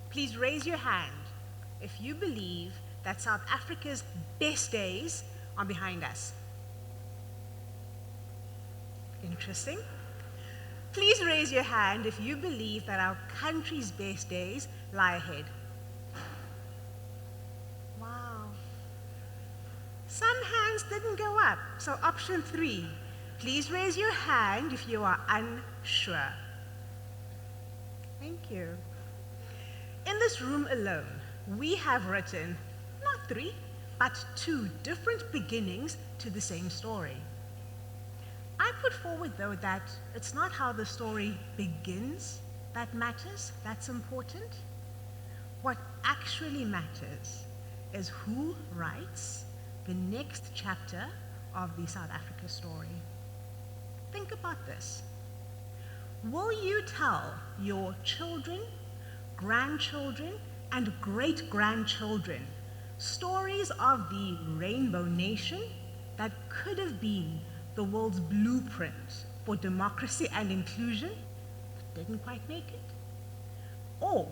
Please raise your hand if you believe that South Africa's best days are behind us. Interesting. Please raise your hand if you believe that our country's best days lie ahead. Wow. Some hands didn't go up, so option 3. Please raise your hand if you are unsure. Thank you. In this room alone, we have written not 3, but 2 different beginnings to the same story. I put forward, though, that it's not how the story begins that matters, that's important. What actually matters is who writes the next chapter of the South Africa story. Think about this. Will you tell your children, grandchildren, and great-grandchildren stories of the Rainbow Nation that could have been the world's blueprint for democracy and inclusion, but didn't quite make it? Or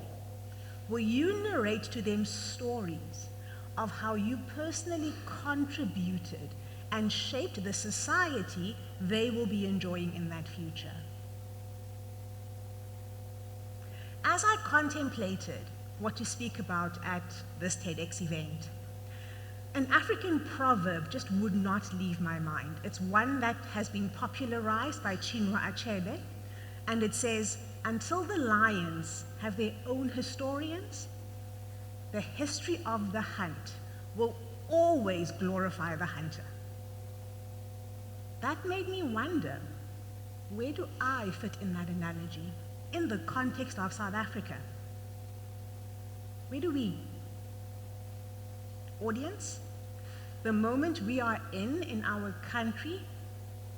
will you narrate to them stories of how you personally contributed and shaped the society they will be enjoying in that future? As I contemplated what to speak about at this TEDx event, an African proverb just would not leave my mind. It's one that has been popularized by Chinua Achebe, and it says, "Until the lions have their own historians, the history of the hunt will always glorify the hunter." That made me wonder, where do I fit in that analogy in the context of South Africa? Where do we? Audience? The moment we are in our country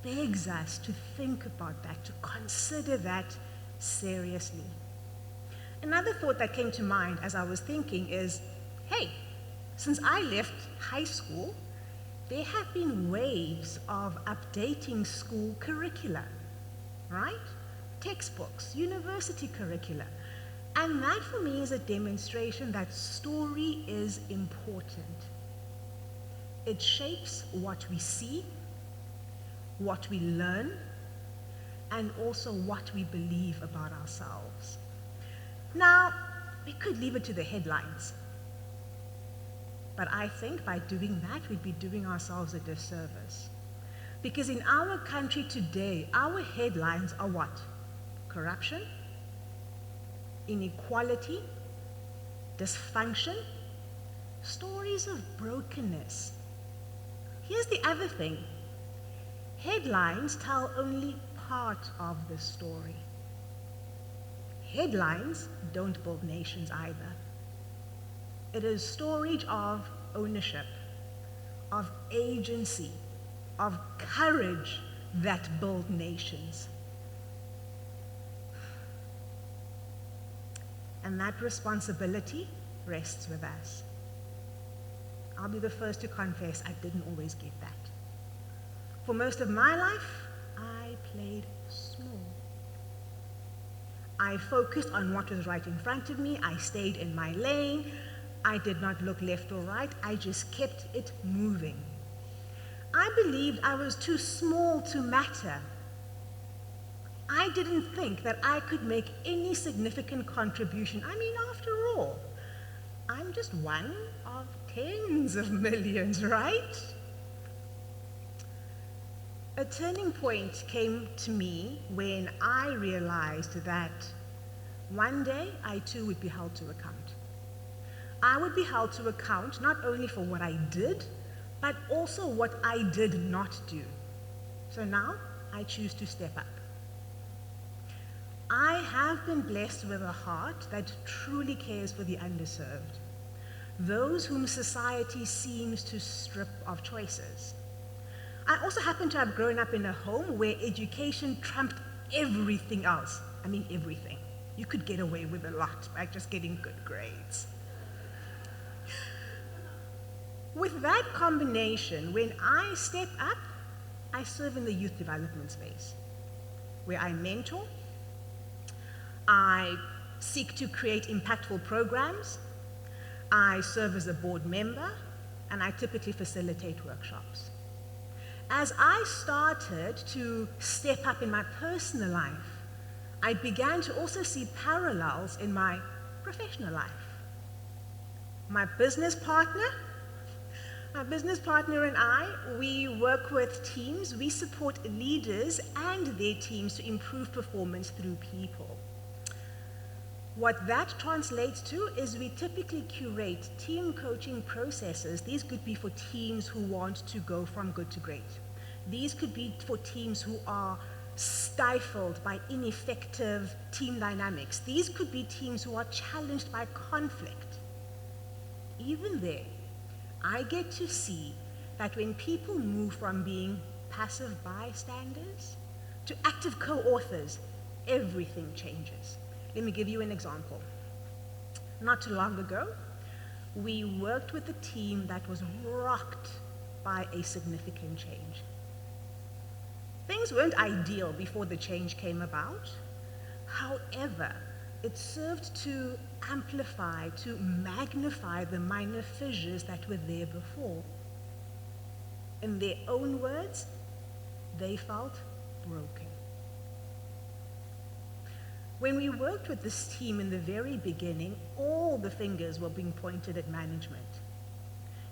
begs us to think about that, to consider that seriously. Another thought that came to mind as I was thinking is, hey, since I left high school, there have been waves of updating school curricula, right? Textbooks, university curricula. And that for me is a demonstration that story is important. It shapes what we see, what we learn, and also what we believe about ourselves. Now, we could leave it to the headlines. But I think by doing that, we'd be doing ourselves a disservice. Because in our country today, our headlines are what? Corruption, inequality, dysfunction, stories of brokenness. Here's the other thing. Headlines tell only part of the story. Headlines don't build nations either. It is storage of ownership, of agency, of courage that build nations. And that responsibility rests with us. I'll be the first to confess I didn't always get that. For most of my life, I played small. I focused on what was right in front of me. I stayed in my lane. I did not look left or right. I just kept it moving. I believed I was too small to matter. I didn't think that I could make any significant contribution. I mean, after all, I'm just one of tens of millions, right? A turning point came to me when I realized that one day I too would be held to account. I would be held to account not only for what I did, but also what I did not do. So now I choose to step up. I have been blessed with a heart that truly cares for the underserved, those whom society seems to strip of choices. I also happen to have grown up in a home where education trumped everything else. I mean, everything. You could get away with a lot by just getting good grades. With that combination, when I step up, I serve in the youth development space, where I mentor, I seek to create impactful programs. I serve as a board member, and I typically facilitate workshops. As I started to step up in my personal life, I began to also see parallels in my professional life. My business partner and I, we work with teams, we support leaders and their teams to improve performance through people. What that translates to is we typically curate team coaching processes. These could be for teams who want to go from good to great. These could be for teams who are stifled by ineffective team dynamics. These could be teams who are challenged by conflict. Even there, I get to see that when people move from being passive bystanders to active co-authors, everything changes. Let me give you an example. Not too long ago, we worked with a team that was rocked by a significant change. Things weren't ideal before the change came about. However, it served to amplify, to magnify the minor fissures that were there before. In their own words, they felt broken. When we worked with this team in the very beginning, all the fingers were being pointed at management.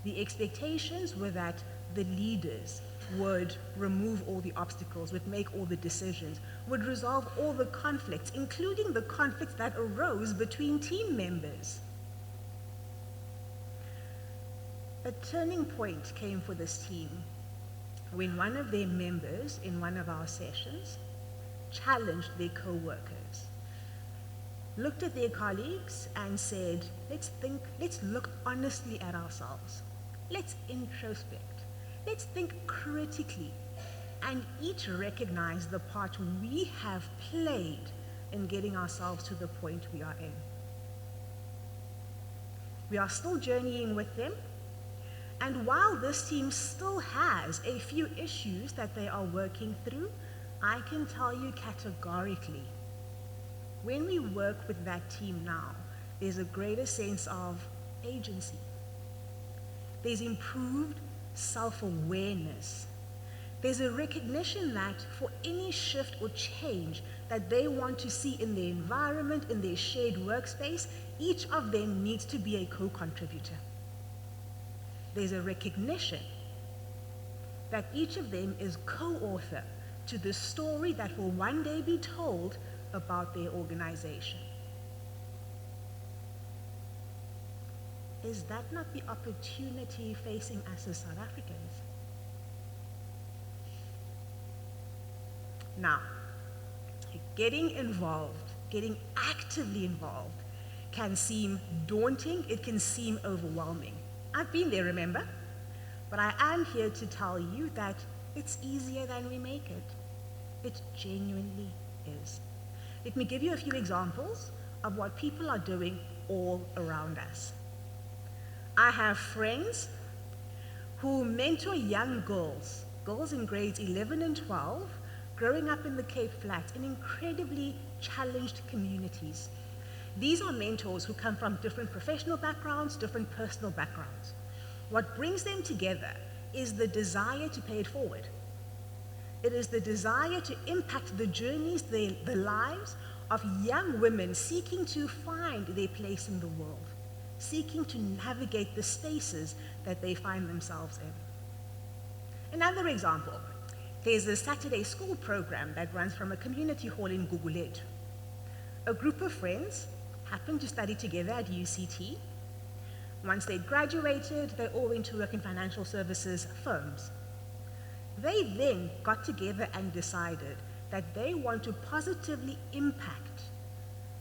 The expectations were that the leaders would remove all the obstacles, would make all the decisions, would resolve all the conflicts, including the conflicts that arose between team members. A turning point came for this team when one of their members in one of our sessions challenged their co-workers, looked at their colleagues and said, let's look honestly at ourselves. Let's introspect. Let's think critically and each recognize the part we have played in getting ourselves to the point we are in. We are still journeying with them, and while this team still has a few issues that they are working through, I can tell you categorically, when we work with that team now, there's a greater sense of agency. There's improved self-awareness. There's a recognition that for any shift or change that they want to see in their environment, in their shared workspace, each of them needs to be a co-contributor. There's a recognition that each of them is co-author to the story that will one day be told about their organization. Is that not the opportunity facing us as South Africans? Now, getting involved, getting actively involved, can seem daunting, it can seem overwhelming. I've been there, remember? But I am here to tell you that it's easier than we make it. It genuinely is. Let me give you a few examples of what people are doing all around us. I have friends who mentor young girls in grades 11 and 12, growing up in the Cape Flats in incredibly challenged communities. These are mentors who come from different professional backgrounds, different personal backgrounds. What brings them together is the desire to pay it forward. It is the desire to impact the journeys, the lives of young women seeking to find their place in the world, seeking to navigate the spaces that they find themselves in. Another example, there's a Saturday school program that runs from a community hall in Gugulethu. A group of friends happened to study together at UCT. Once they'd graduated, they all went to work in financial services firms. They then got together and decided that they want to positively impact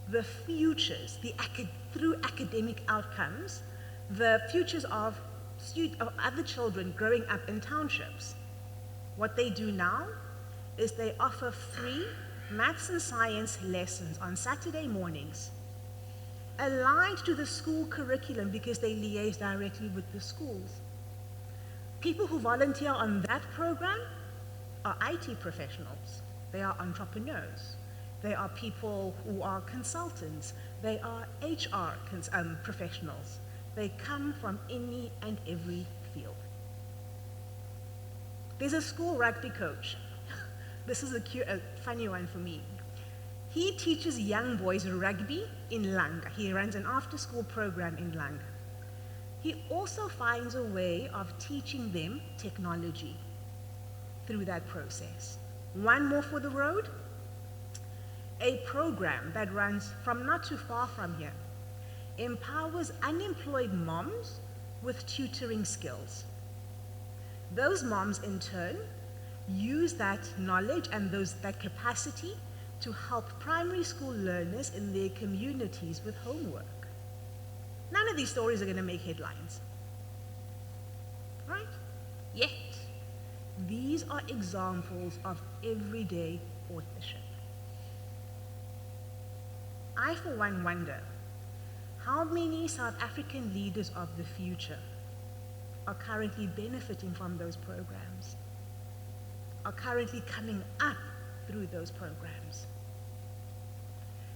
the futures, through academic outcomes, the futures of other children growing up in townships. What they do now is they offer free maths and science lessons on Saturday mornings, aligned to the school curriculum because they liaise directly with the schools. People who volunteer on that program are IT professionals. They are entrepreneurs. They are people who are consultants. They are HR professionals. They come from any and every field. There's a school rugby coach. This is a funny one for me. He teaches young boys rugby in Langa. He runs an after-school program in Langa. He also finds a way of teaching them technology through that process. One more for the road, a program that runs from not too far from here empowers unemployed moms with tutoring skills. Those moms, in turn, use that knowledge and that capacity to help primary school learners in their communities with homework. None of these stories are going to make headlines, right? Yet, these are examples of everyday authorship. I, for one, wonder how many South African leaders of the future are currently benefiting from those programs, are currently coming up through those programs.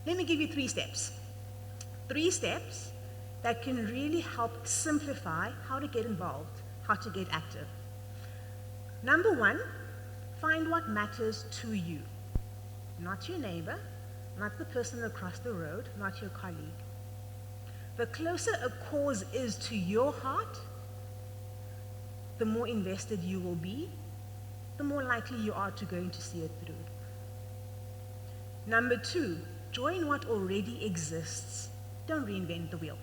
Let me give you 3 steps. 3 steps that can really help simplify how to get involved, how to get active. Number 1, find what matters to you. Not your neighbor, not the person across the road, not your colleague. The closer a cause is to your heart, the more invested you will be, the more likely you are to going to see it through. Number 2, join what already exists. Don't reinvent the wheel.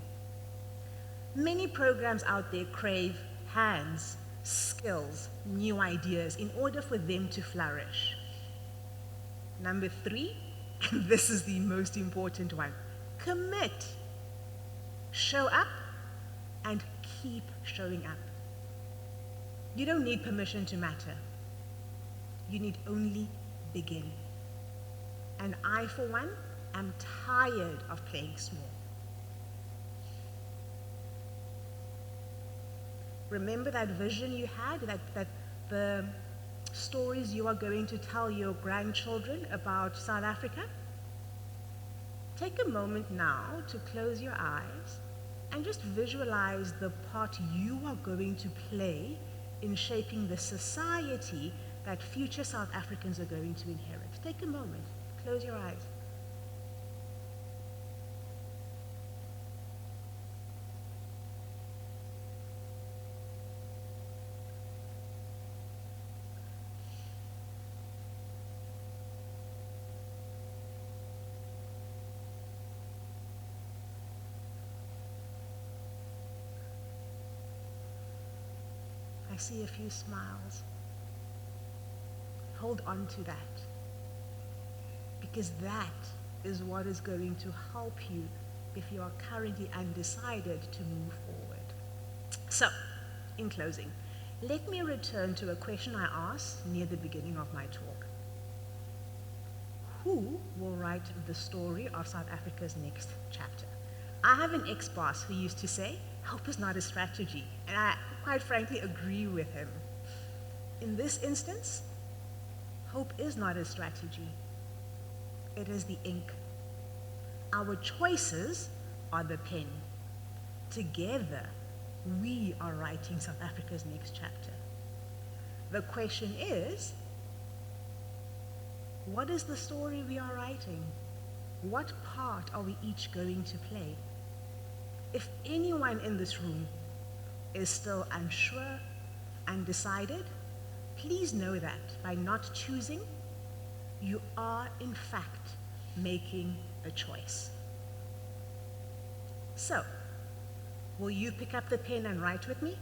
Many programs out there crave hands, skills, new ideas in order for them to flourish. Number 3, and this is the most important one, commit. Show up and keep showing up. You don't need permission to matter. You need only begin. And I, for one, am tired of playing small. Remember that vision you had, that the stories you are going to tell your grandchildren about South Africa? Take a moment now to close your eyes and just visualize the part you are going to play in shaping the society that future South Africans are going to inherit. Take a moment, close your eyes. I see a few smiles. Hold on to that, because that is what is going to help you if you are currently undecided to move forward. So, in closing, let me return to a question I asked near the beginning of my talk. Who will write the story of South Africa's next chapter? I have an ex-boss who used to say, hope is not a strategy, and I quite frankly agree with him. In this instance, hope is not a strategy. It is the ink. Our choices are the pen. Together, we are writing South Africa's next chapter. The question is, what is the story we are writing? What part are we each going to play? If anyone in this room is still unsure, undecided, please know that by not choosing, you are in fact making a choice. So, will you pick up the pen and write with me?